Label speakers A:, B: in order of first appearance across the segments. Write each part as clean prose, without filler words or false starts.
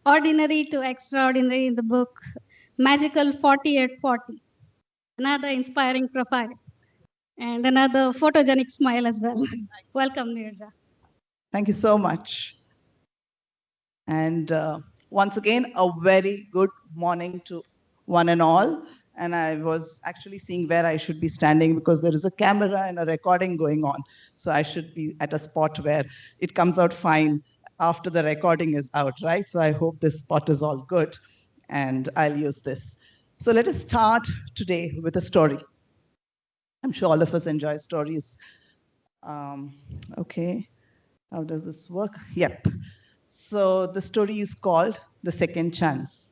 A: ordinary to extraordinary in the book, Magical 40 at 40. Another inspiring profile and another photogenic smile as well. Welcome, Nirja.
B: Thank you so much. And once again, a very good morning to one and all. And I was actually seeing where I should be standing because there is a camera and a recording going on. So I should be at a spot where it comes out fine after the recording is out, right? So I hope this spot is all good and I'll use this. So let us start today with a story. I'm sure all of us enjoy stories. Okay, how does this work? Yep. So the story is called The Second Chance.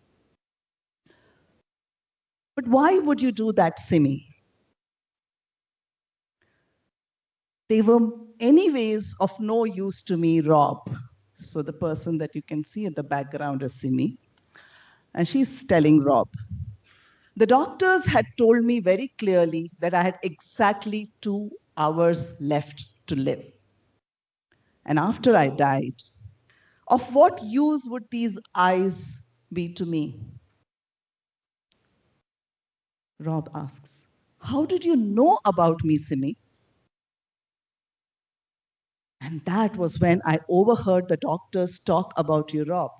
B: But why would you do that, Simi? They were anyways of no use to me, Rob. So the person that you can see in the background is Simi. And she's telling Rob, the doctors had told me very clearly that I had exactly 2 hours left to live. And after I died, of what use would these eyes be to me? Rob asks, how did you know about me, Simi? And that was when I overheard the doctors talk about you, Rob.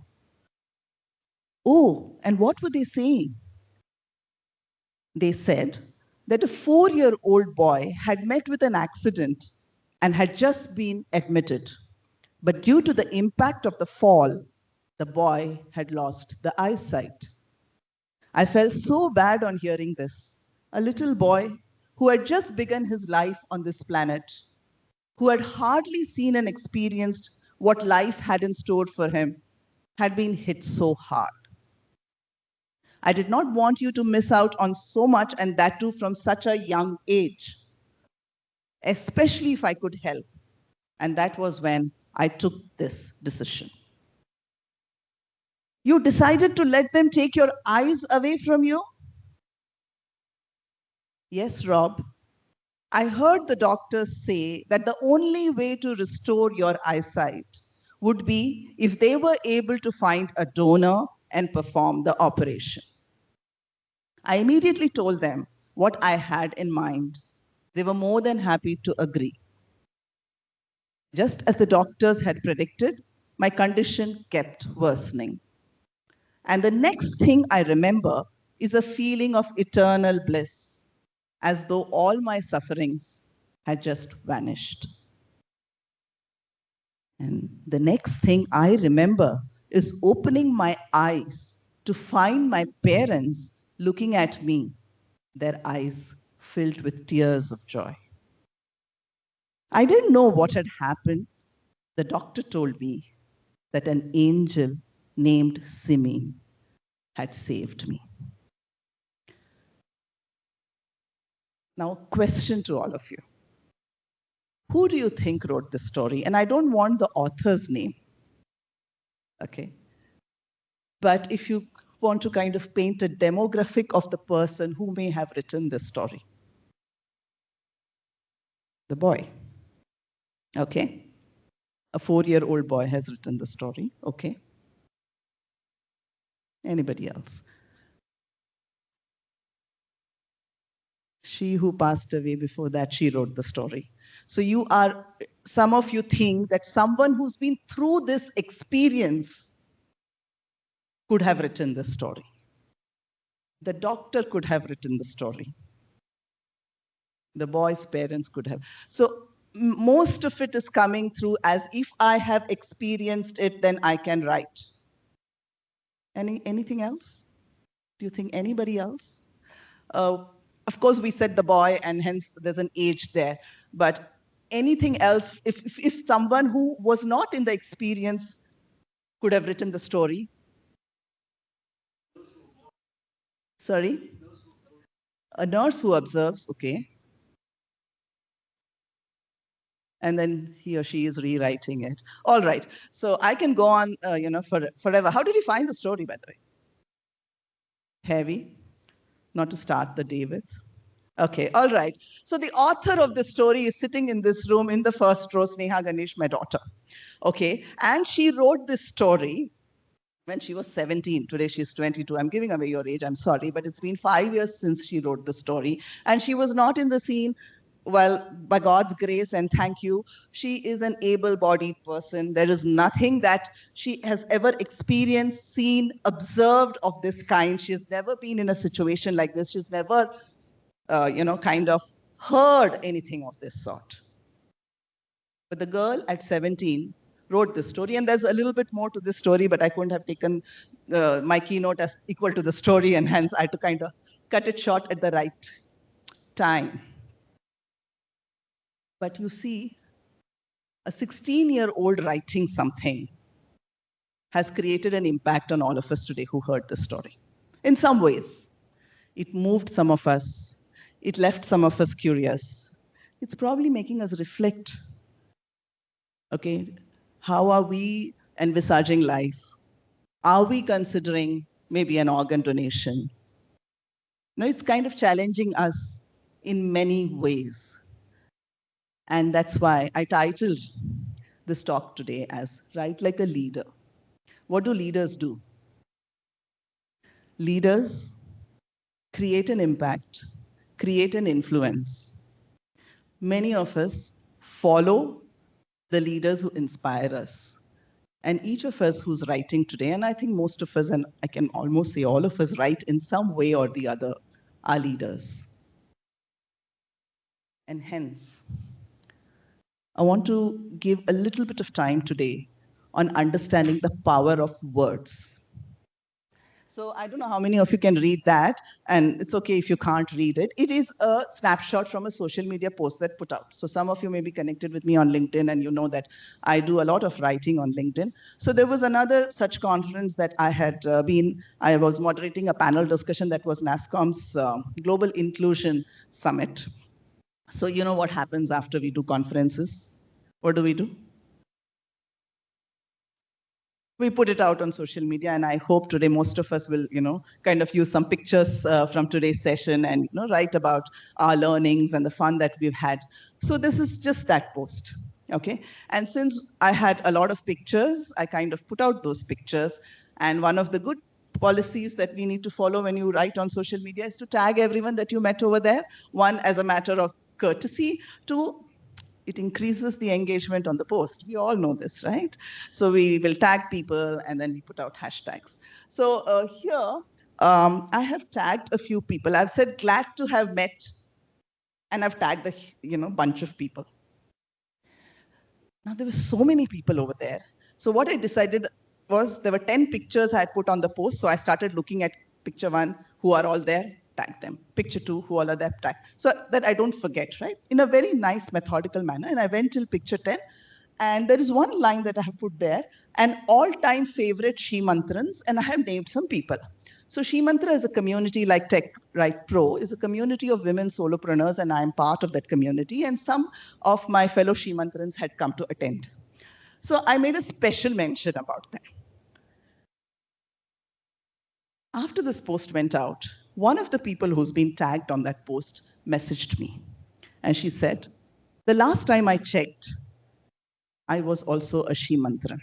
B: Oh, and what were they saying? They said that a 4-year-old boy had met with an accident and had just been admitted. But due to the impact of the fall, the boy had lost the eyesight. I felt so bad on hearing this. A little boy who had just begun his life on this planet, who had hardly seen and experienced what life had in store for him, had been hit so hard. I did not want you to miss out on so much, and that too from such a young age, especially if I could help. And that was when I took this decision. You decided to let them take your eyes away from you? Yes, Rob. I heard the doctors say that the only way to restore your eyesight would be if they were able to find a donor and perform the operation. I immediately told them what I had in mind. They were more than happy to agree. Just as the doctors had predicted, my condition kept worsening. And the next thing I remember is a feeling of eternal bliss, as though all my sufferings had just vanished. And the next thing I remember is opening my eyes to find my parents looking at me, their eyes filled with tears of joy. I didn't know what had happened. The doctor told me that an angel named Simi had saved me. Now, a question to all of you. Who do you think wrote this story? And I don't want the author's name, okay? But if you want to kind of paint a demographic of the person who may have written this story. The boy, okay? A 4-year-old boy has written the story, okay? Anybody else? She who passed away before that, she wrote the story. So some of you think that someone who's been through this experience could have written the story. The doctor could have written the story. The boy's parents could have. So most of it is coming through as if I have experienced it, then I can write. Anything else? Do you think anybody else? Of course, we said the boy, and hence there's an age there. But anything else, if someone who was not in the experience could have written the story? Sorry? A nurse who observes, okay. And then he or she is rewriting it. All right. So I can go on, forever. How did you find the story, by the way? Heavy, not to start the day with. Okay, all right. So the author of the story is sitting in this room in the first row, Sneha Ganesh, my daughter. Okay, and she wrote this story when she was 17. Today she's 22. I'm giving away your age, I'm sorry, but it's been 5 years since she wrote the story. And she was not in the scene. Well, by God's grace and thank you, she is an able bodied person. There is nothing that she has ever experienced, seen, observed of this kind. She has never been in a situation like this. She's never, kind of heard anything of this sort. But the girl at 17 wrote this story, and there's a little bit more to this story, but I couldn't have taken my keynote as equal to the story, and hence I had to kind of cut it short at the right time. But you see, a 16-year-old writing something has created an impact on all of us today who heard the story. In some ways, it moved some of us, it left some of us curious. It's probably making us reflect. Okay, how are we envisaging life? Are we considering maybe an organ donation? No, it's kind of challenging us in many ways. And that's why I titled this talk today as Write Like a Leader. What do leaders do? Leaders create an impact, create an influence. Many of us follow the leaders who inspire us. And each of us who's writing today, and I think most of us, and I can almost say all of us, write in some way or the other, are leaders. And hence, I want to give a little bit of time today on understanding the power of words. So I don't know how many of you can read that, and it's okay if you can't read it. It is a snapshot from a social media post that put out. So some of you may be connected with me on LinkedIn, and you know that I do a lot of writing on LinkedIn. So there was another such conference that I had I was moderating a panel discussion that was NASSCOM's Global Inclusion Summit. So you know what happens after we do conferences? What do? We put it out on social media, and I hope today most of us will, kind of use some pictures from today's session and, write about our learnings and the fun that we've had. So this is just that post, okay? And since I had a lot of pictures, I kind of put out those pictures. And one of the good policies that we need to follow when you write on social media is to tag everyone that you met over there. One, as a matter of courtesy. Two, it increases the engagement on the post. We all know this, right? So we will tag people and then we put out hashtags. So here, I have tagged a few people. I've said glad to have met, and I've tagged a bunch of people. Now there were so many people over there. So what I decided was there were 10 pictures I had put on the post. So I started looking at picture one, who are all there, tag them. Picture two, who all are there, tag. So that I don't forget, right? In a very nice methodical manner. And I went till picture 10. And there is one line that I have put there, an all-time favorite She Mantrans, and I have named some people. So She Mantra is a community like Tech Right Pro, is a community of women solopreneurs, and I am part of that community. And some of my fellow She Mantrans had come to attend. So I made a special mention about them. After this post went out, one of the people who's been tagged on that post messaged me. And she said, the last time I checked, I was also a She Mantran.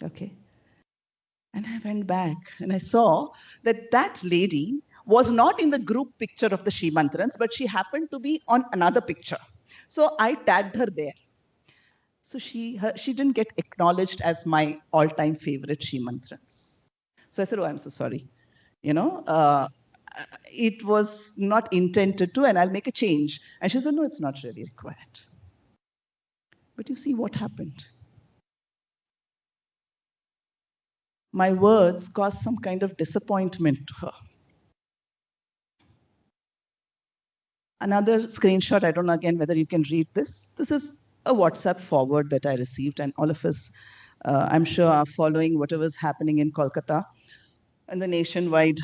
B: Okay. And I went back and I saw that that lady was not in the group picture of the She Mantrans, but she happened to be on another picture. So I tagged her there. So she didn't get acknowledged as my all-time favorite She Mantrans. So I said, oh, I'm so sorry. It was not intended to, and I'll make a change. And she said, no, it's not really required. But you see what happened. My words caused some kind of disappointment to her. Another screenshot, I don't know again whether you can read this. This is a WhatsApp forward that I received, and all of us, I'm sure, are following whatever's happening in Kolkata and the nationwide,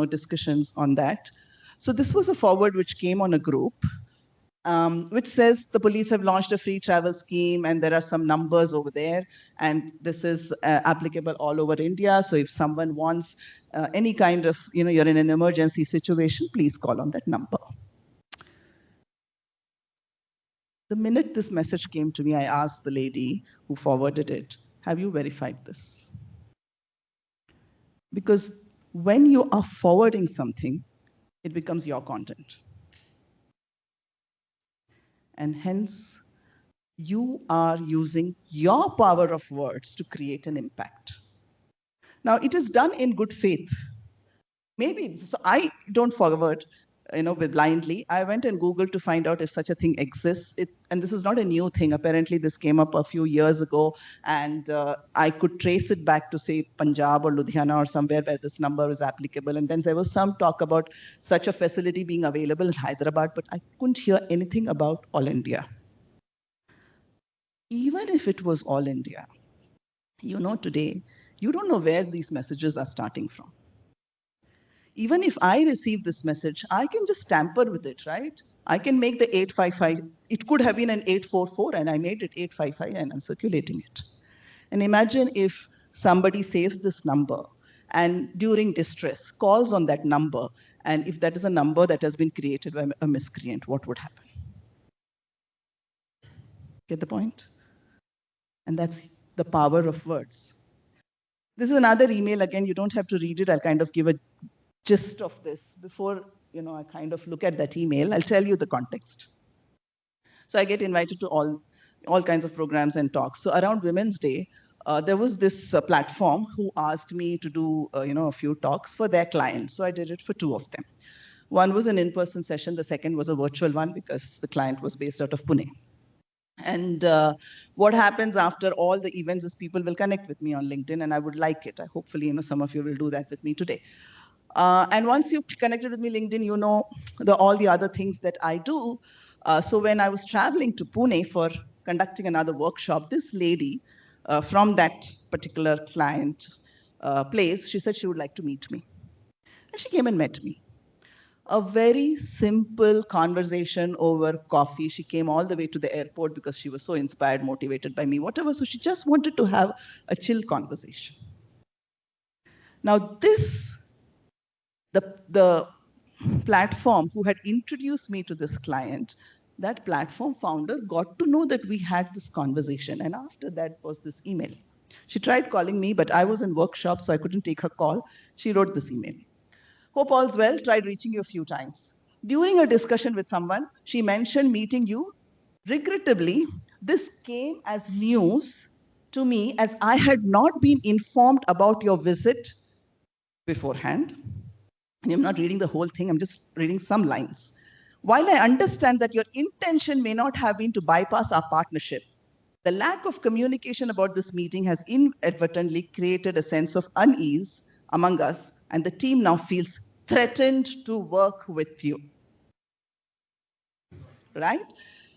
B: discussions on that. So this was a forward which came on a group, which says the police have launched a free travel scheme, and there are some numbers over there, and this is applicable all over India. So if someone wants any kind of, you're in an emergency situation, please call on that number. The minute this message came to me, I asked the lady who forwarded it, have you verified this? Because when you are forwarding something, it becomes your content. And hence, you are using your power of words to create an impact. Now, it is done in good faith. Maybe, so I don't forward, blindly. I went and Googled to find out if such a thing exists. And this is not a new thing. Apparently, this came up a few years ago, and I could trace it back to, say, Punjab or Ludhiana or somewhere where this number is applicable. And then there was some talk about such a facility being available in Hyderabad, but I couldn't hear anything about All India. Even if it was All India, today, you don't know where these messages are starting from. Even if I receive this message, I can just tamper with it, right? I can make the 855. It could have been an 844, and I made it 855, and I'm circulating it. And imagine if somebody saves this number and during distress calls on that number, and if that is a number that has been created by a miscreant, what would happen? Get the point? And that's the power of words. This is another email. Again, you don't have to read it. I'll kind of give a gist of this before I kind of look at that email. I'll tell you the context. So I get invited to all kinds of programs and talks. So around Women's Day, there was this platform who asked me to do a few talks for their clients. So I did it for two of them. One was an in-person session. The second was a virtual one because the client was based out of Pune. And what happens after all the events is people will connect with me on LinkedIn, and I would like it. Hopefully, some of you will do that with me today. And once you've connected with me LinkedIn, you know all the other things that I do. So when I was traveling to Pune for conducting another workshop, this lady from that particular client place, she said she would like to meet me. And she came and met me. A very simple conversation over coffee. She came all the way to the airport because she was so inspired, motivated by me, whatever. So she just wanted to have a chill conversation. Now, the platform who had introduced me to this client, that platform founder got to know that we had this conversation. And after that was this email. She tried calling me, but I was in workshop, so I couldn't take her call. She wrote this email. Hope all's well, tried reaching you a few times. During a discussion with someone, she mentioned meeting you. Regrettably, this came as news to me as I had not been informed about your visit beforehand. And I'm not reading the whole thing, I'm just reading some lines. While I understand that your intention may not have been to bypass our partnership, the lack of communication about this meeting has inadvertently created a sense of unease among us, and the team now feels threatened to work with you. Right?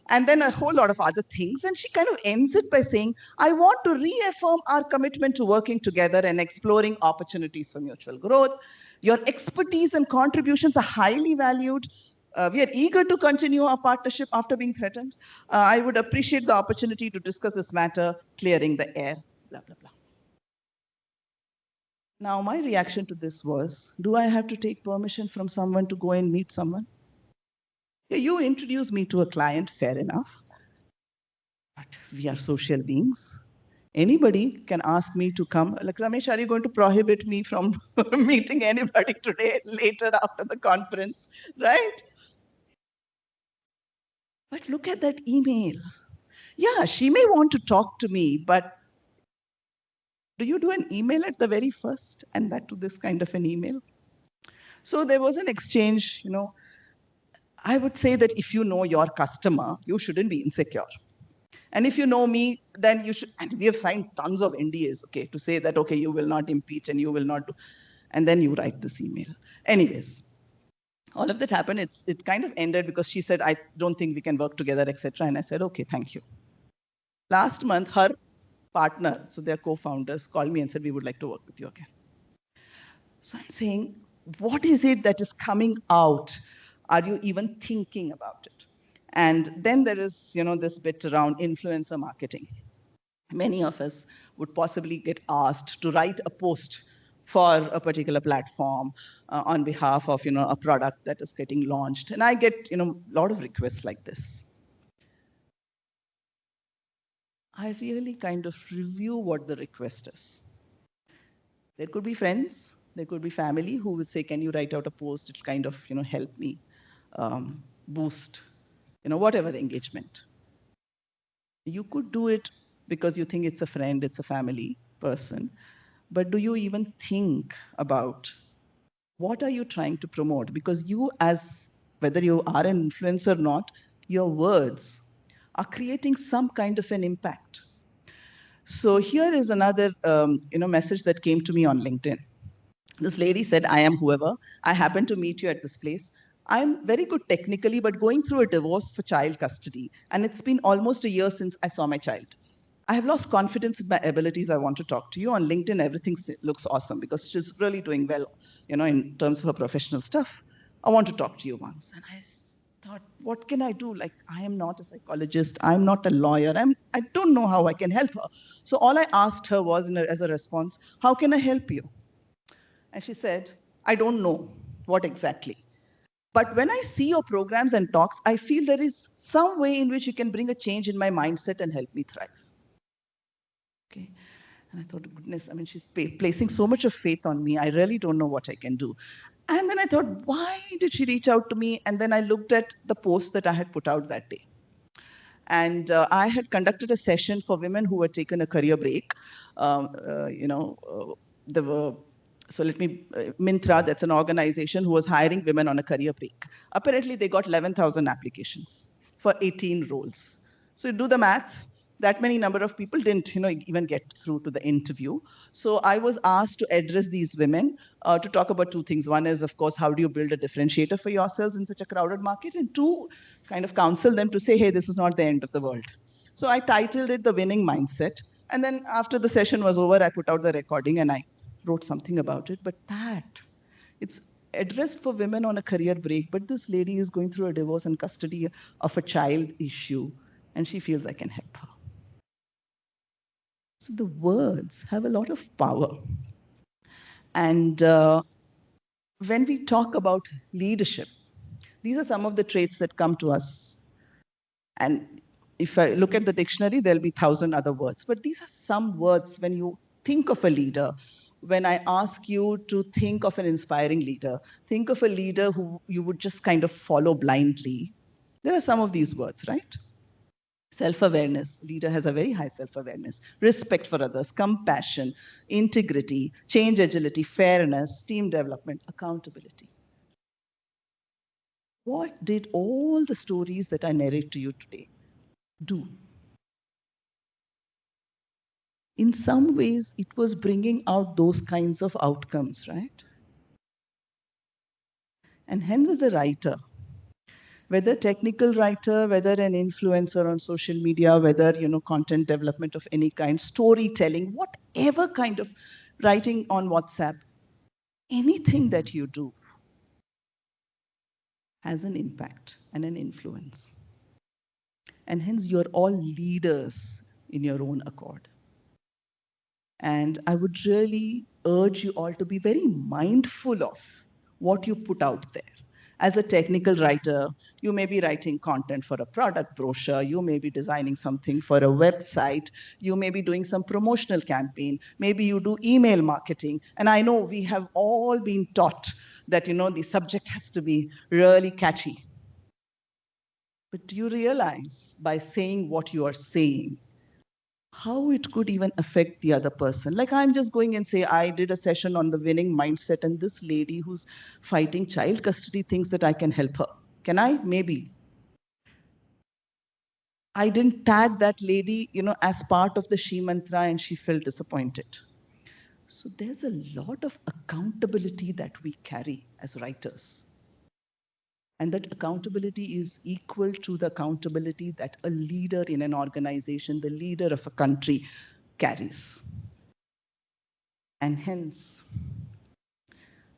B: And then a whole lot of other things. And she kind of ends it by saying, I want to reaffirm our commitment to working together and exploring opportunities for mutual growth. Your expertise and contributions are highly valued. We are eager to continue our partnership after being threatened. I would appreciate the opportunity to discuss this matter, clearing the air, blah, blah, blah. Now, my reaction to this was, do I have to take permission from someone to go and meet someone? You introduce me to a client, fair enough. But we are social beings. Anybody can ask me to come. Like, Ramesh, are you going to prohibit me from meeting anybody today, later after the conference? Right? But look at that email. Yeah, she may want to talk to me, but do you do an email at the very first, and that to this kind of an email? So there was an exchange. I would say that if you know your customer, you shouldn't be insecure. And if you know me, then you should, and we have signed tons of NDAs, okay, to say that, okay, you will not impeach and you will not do, and then you write this email. Anyways, all of that happened. It kind of ended because she said, I don't think we can work together, etc. And I said, okay, thank you. Last month, her partner, so their co-founders, called me and said, we would like to work with you again. So I'm saying, what is it that is coming out? Are you even thinking about it? And then there is, this bit around influencer marketing. Many of us would possibly get asked to write a post for a particular platform on behalf of, a product that is getting launched. And I get, a lot of requests like this. I really kind of review what the request is. There could be friends, There could be family who will say, can you write out a post? It'll kind of, help me boost, whatever engagement. You could do it because you think it's a friend, it's a family person. But do you even think about what are you trying to promote? Because you, as whether you are an influencer or not, your words are creating some kind of an impact. So here is another message that came to me on LinkedIn. This lady said, I am whoever. I happen to meet you at this place. I'm very good technically, but going through a divorce for child custody. And it's been almost a year since I saw my child. I have lost confidence in my abilities. I want to talk to you. On LinkedIn, everything looks awesome because she's really doing well, in terms of her professional stuff. I want to talk to you once. And I thought, what can I do? Like, I am not a psychologist. I'm not a lawyer. I don't know how I can help her. So all I asked her was, as a response, how can I help you? And she said, I don't know what exactly. But when I see your programs and talks, I feel there is some way in which you can bring a change in my mindset and help me thrive. Okay. And I thought, goodness, I mean, she's placing so much of faith on me. I really don't know what I can do. And then I thought, why did she reach out to me? And then I looked at the post that I had put out that day. And I had conducted a session for women who had taken a career break. There were, so let me, Mintra, that's an organization who was hiring women on a career break. Apparently, they got 11,000 applications for 18 roles. So you do the math, that many number of people didn't even get through to the interview. So I was asked to address these women to talk about two things. One is, of course, how do you build a differentiator for yourselves in such a crowded market? And two, kind of counsel them to say, hey, this is not the end of the world. So I titled it The Winning Mindset. And then after the session was over, I put out the recording and I wrote something about it. But it's addressed for women on a career break. But this lady is going through a divorce and custody of a child issue, and she feels I can help her. So the words have a lot of power. And when we talk about leadership, these are some of the traits that come to us. And if I look at the dictionary, there'll be 1,000 other words. But these are some words when you think of a leader. When I ask you to think of an inspiring leader, think of a leader who you would just kind of follow blindly. There are some of these words, right? Self-awareness. Leader has a very high self-awareness. Respect for others, compassion, integrity, change agility, fairness, team development, accountability. What did all the stories that I narrate to you today do? In some ways, it was bringing out those kinds of outcomes, right? And hence, as a writer, whether technical writer, whether an influencer on social media, whether content development of any kind, storytelling, whatever kind of writing on WhatsApp, anything that you do has an impact and an influence. And hence, you're all leaders in your own accord. And I would really urge you all to be very mindful of what you put out there. As a technical writer, you may be writing content for a product brochure, you may be designing something for a website, you may be doing some promotional campaign, maybe you do email marketing. And I know we have all been taught that the subject has to be really catchy. But do you realize by saying what you are saying, how it could even affect the other person? Like, I'm just going and say, I did a session on the winning mindset, and this lady who's fighting child custody thinks that I can help her. Can I? Maybe. I didn't tag that lady, as part of the She Mantra, and she felt disappointed. So there's a lot of accountability that we carry as writers. And that accountability is equal to the accountability that a leader in an organization, the leader of a country, carries. And hence,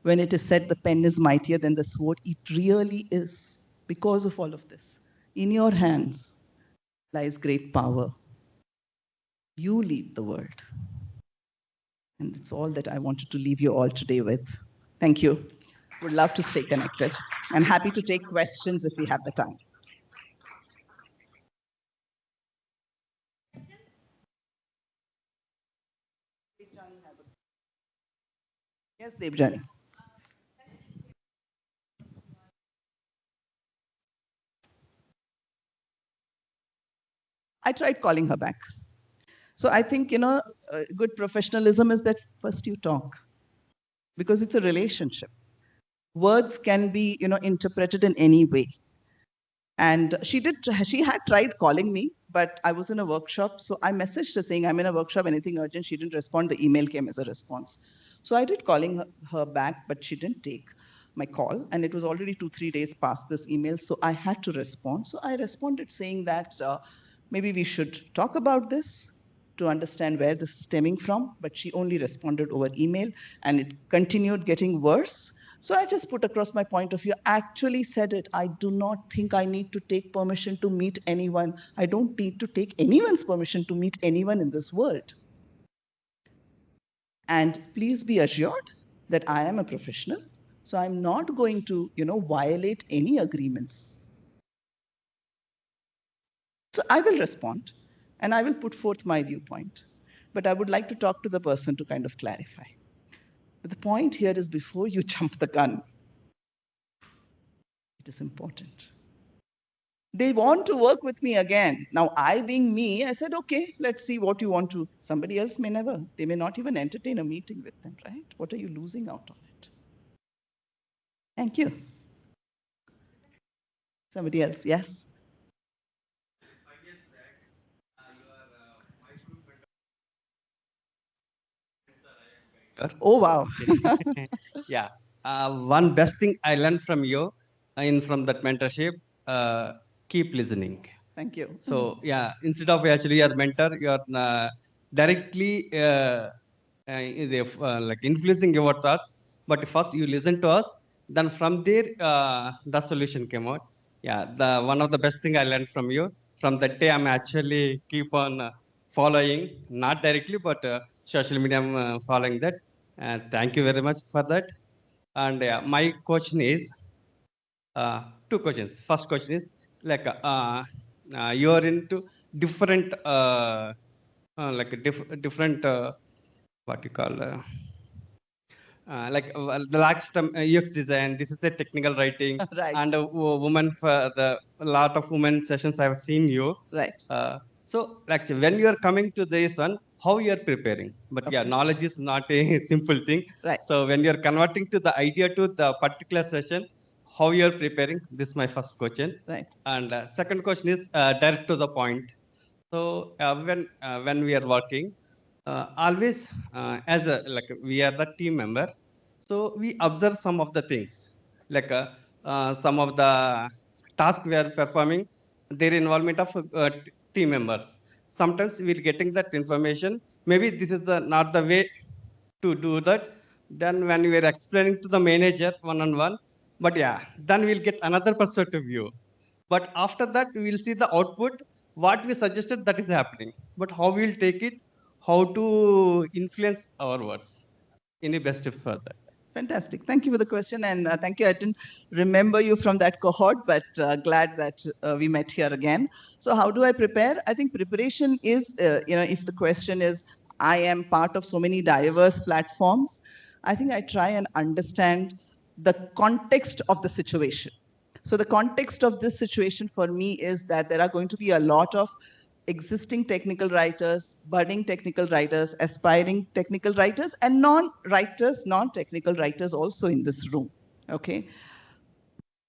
B: when it is said the pen is mightier than the sword, it really is because of all of this. In your hands lies great power. You lead the world. And that's all that I wanted to leave you all today with. Thank you. Would love to stay connected and happy to take questions if we have the time. Yes, Devjani. I tried calling her back. So I think, good professionalism is that first you talk because it's a relationship. Words can be, interpreted in any way. And she had tried calling me, but I was in a workshop. So I messaged her saying, I'm in a workshop, anything urgent. She didn't respond. The email came as a response. So I did calling her back, but she didn't take my call. And it was already 2, 3 days past this email. So I had to respond. So I responded saying that maybe we should talk about this to understand where this is stemming from, but she only responded over email and it continued getting worse. So I just put across my point of view, actually said it. I do not think I need to take permission to meet anyone. I don't need to take anyone's permission to meet anyone in this world. And please be assured that I am a professional. So I'm not going to, violate any agreements. So I will respond and I will put forth my viewpoint. But I would like to talk to the person to kind of clarify. But the point here is before you jump the gun, it is important. They want to work with me again. Now, I being me, I said, okay, let's see what you want to. Somebody else may never. They may not even entertain a meeting with them, right? What are you losing out on it? Thank you. Somebody else, yes? Oh, wow.
C: Yeah. One best thing I learned from you in from that mentorship, keep listening.
B: Thank you.
C: So yeah, instead of actually your mentor, you are directly like influencing your thoughts. But first you listen to us, then from there the solution came out. Yeah, the one of the best thing I learned from you. From that day, I'm actually keep on following, not directly, but social media. I'm following that. Thank you very much for that. And my question is, two questions. First question is like you are into different like different what you call like the last UX design. This is a technical writing,
B: Right.
C: and woman for the a lot of women sessions I've seen you.
B: Right.
C: So actually, when you are coming to this one, how you are preparing? But yeah,
B: Okay.
C: knowledge is not a simple thing.
B: Right.
C: So when you are converting to the idea to the particular session, how you are preparing? This is my first question.
B: Right.
C: And second question is direct to the point. So when we are working, always as a like we are the team member, so we observe some of the things like some of the tasks we are performing, their involvement of team members. Sometimes we're getting that information. Maybe this is the not the way to do that. Then when we are explaining to the manager one on one, but yeah, then we'll get another perspective view. But after that, we will see the output. What we suggested that is happening. But how we'll take it, how to influence our words. Any best tips for that?
B: Fantastic. Thank you for the question. And thank you. I didn't remember you from that cohort, but glad that we met here again. So, how do I prepare? I think preparation is, if the question is, I am part of so many diverse platforms, I think I try and understand the context of the situation. So, the context of this situation for me is that there are going to be a lot of existing technical writers, budding technical writers, aspiring technical writers, and non-writers, non-technical writers also in this room. Okay.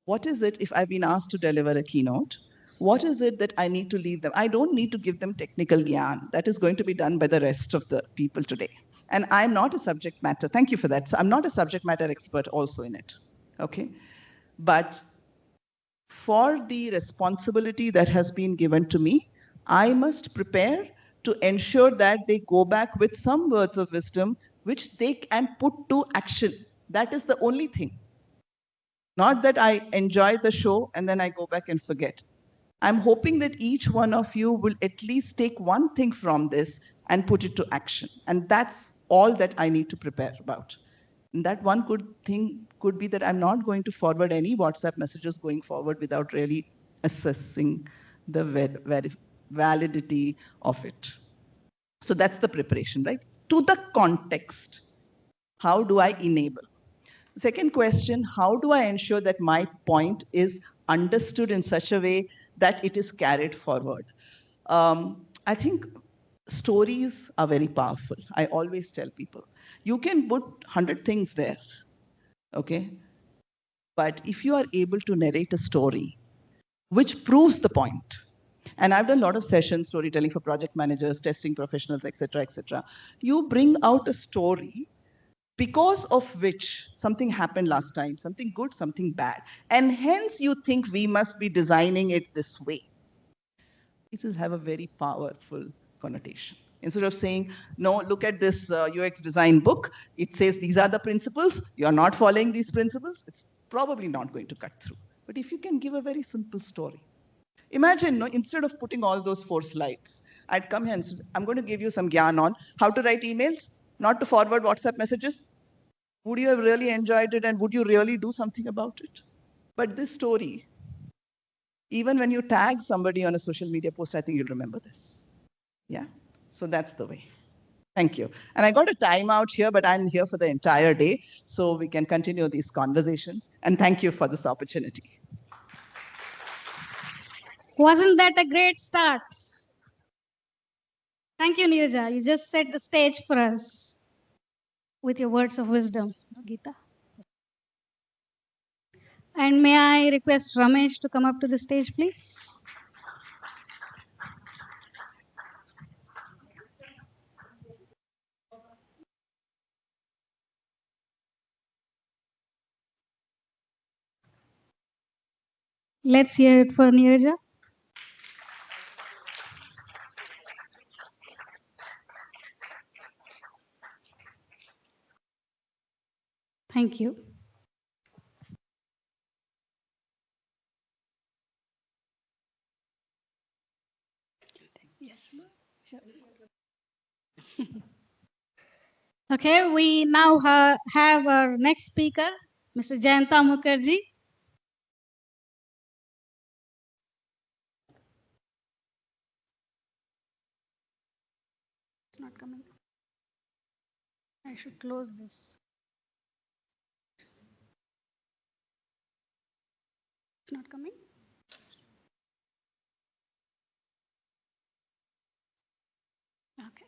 B: What is it if I've been asked to deliver a keynote? What is it that I need to leave them? I don't need to give them technical gyan. That is going to be done by the rest of the people today. And I'm not a subject matter. Thank you for that. So I'm not a subject matter expert also in it. Okay. But for the responsibility that has been given to me, I must prepare to ensure that they go back with some words of wisdom which they can put to action. That is the only thing. Not that I enjoy the show and then I go back and forget. I'm hoping that each one of you will at least take one thing from this and put it to action. And that's all that I need to prepare about. And that one good thing could be that I'm not going to forward any WhatsApp messages going forward without really assessing the validity of it. So that's the preparation, right? To the context. How do I enable? Second question, how do I ensure that my point is understood in such a way that it is carried forward? I think stories are very powerful. I always tell people, you can put 100 things there, okay? But if you are able to narrate a story which proves the point, and I've done a lot of sessions, storytelling for project managers, testing professionals, etc., etc. You bring out a story because of which something happened last time, something good, something bad, and hence you think we must be designing it this way. It will have a very powerful connotation. Instead of saying, no, look at this UX design book, it says these are the principles, you're not following these principles, it's probably not going to cut through. But if you can give a very simple story, imagine, no, instead of putting all those 4 slides, I'd come here and say, I'm going to give you some gyan on how to write emails, not to forward WhatsApp messages. Would you have really enjoyed it and would you really do something about it? But this story, even when you tag somebody on a social media post, I think you'll remember this. Yeah? So that's the way. Thank you. And I got a timeout here, but I'm here for the entire day, so we can continue these conversations. And thank you for this opportunity.
A: Wasn't that a great start? Thank you, Neerja. You just set the stage for us with your words of wisdom, Geeta. And may I request Ramesh to come up to the stage, please? Let's hear it for Neerja. Thank you. Yes. Sure. Okay, we now have our next speaker, Mr. Jayanta Mukherjee. It's not coming. I should close this. It's not coming. Okay.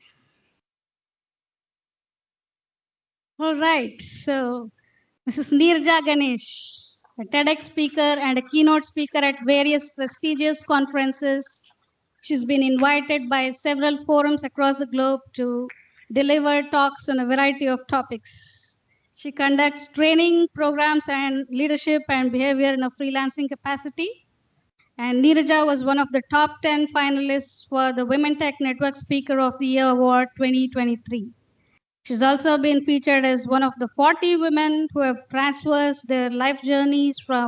A: All right. So, Mrs. Neerja Ganesh, a TEDx speaker and a keynote speaker at various prestigious conferences. She's been invited by several forums across the globe to deliver talks on a variety of topics. She conducts training programs and leadership and behavior in a freelancing capacity. And Neerja was one of the top 10 finalists for the Women Tech Network Speaker of the Year Award 2023. She's also been featured as one of the 40 women who have traversed their life journeys from